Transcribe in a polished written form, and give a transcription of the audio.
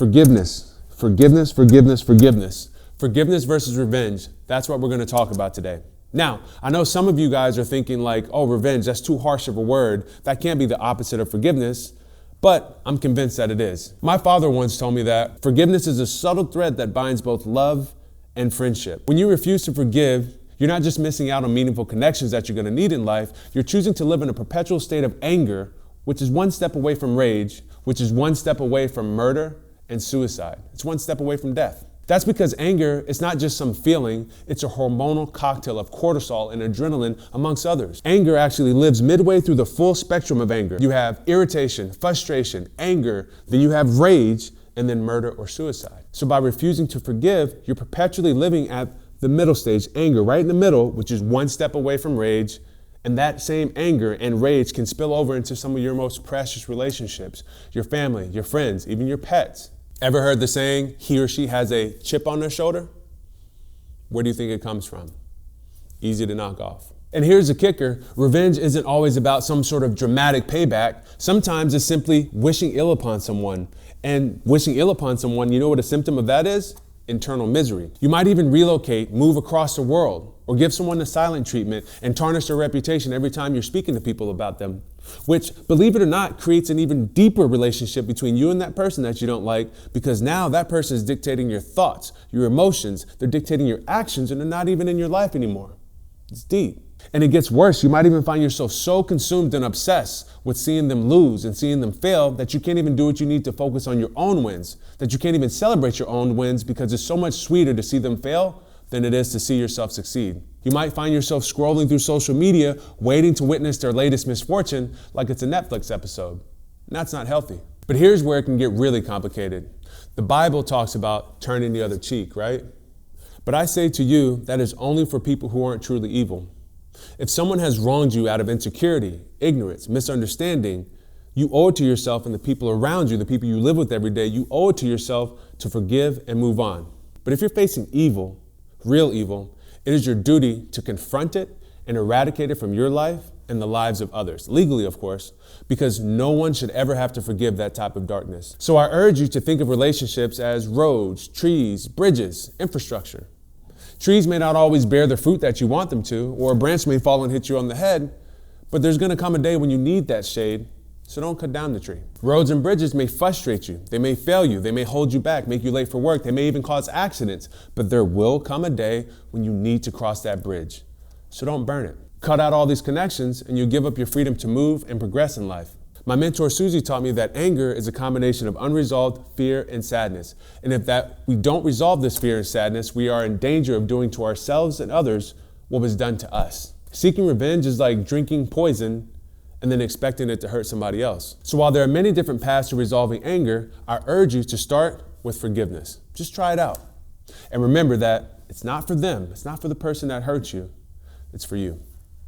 Forgiveness, forgiveness, forgiveness, forgiveness. Forgiveness versus revenge. That's what we're going to talk about today. Now, I know some of you guys are thinking like, oh, revenge, that's too harsh of a word. That can't be the opposite of forgiveness. But I'm convinced that it is. My father once told me that forgiveness is a subtle thread that binds both love and friendship. When you refuse to forgive, you're not just missing out on meaningful connections that you're going to need in life. You're choosing to live in a perpetual state of anger, which is one step away from rage, which is one step away from murder and suicide. It's one step away from death. That's because anger is not just some feeling, it's a hormonal cocktail of cortisol and adrenaline, amongst others. Anger actually lives midway through the full spectrum of anger. You have irritation, frustration, anger, then you have rage, and then murder or suicide. So by refusing to forgive, you're perpetually living at the middle stage, anger, right in the middle, which is one step away from rage. And that same anger and rage can spill over into some of your most precious relationships, your family, your friends, even your pets. Ever heard the saying, he or she has a chip on their shoulder? Where do you think it comes from? Easy to knock off. And here's the kicker, revenge isn't always about some sort of dramatic payback. Sometimes it's simply wishing ill upon someone. And wishing ill upon someone, you know what a symptom of that is? Internal misery. You might even relocate, move across the world, or give someone the silent treatment and tarnish their reputation every time you're speaking to people about them, which, believe it or not, creates an even deeper relationship between you and that person that you don't like, because now that person is dictating your thoughts, your emotions, they're dictating your actions, and they're not even in your life anymore. It's deep. And it gets worse. You might even find yourself so consumed and obsessed with seeing them lose and seeing them fail that you can't even do what you need to focus on your own wins, that you can't even celebrate your own wins because it's so much sweeter to see them fail than it is to see yourself succeed. You might find yourself scrolling through social media, waiting to witness their latest misfortune like it's a Netflix episode. And that's not healthy. But here's where it can get really complicated. The Bible talks about turning the other cheek, right? But I say to you, that is only for people who aren't truly evil. If someone has wronged you out of insecurity, ignorance, misunderstanding, you owe it to yourself and the people around you, the people you live with every day, you owe it to yourself to forgive and move on. But if you're facing evil, real evil, it is your duty to confront it and eradicate it from your life and the lives of others, legally, of course, because no one should ever have to forgive that type of darkness. So I urge you to think of relationships as roads, trees, bridges, infrastructure. Trees may not always bear the fruit that you want them to, or a branch may fall and hit you on the head, but there's going to come a day when you need that shade, so don't cut down the tree. Roads and bridges may frustrate you, they may fail you, they may hold you back, make you late for work, they may even cause accidents, but there will come a day when you need to cross that bridge, so don't burn it. Cut out all these connections and you give up your freedom to move and progress in life. My mentor Susie taught me that anger is a combination of unresolved fear and sadness. And if we don't resolve this fear and sadness, we are in danger of doing to ourselves and others what was done to us. Seeking revenge is like drinking poison and then expecting it to hurt somebody else. So while there are many different paths to resolving anger, I urge you to start with forgiveness. Just try it out. And remember that it's not for them. It's not for the person that hurt you. It's for you.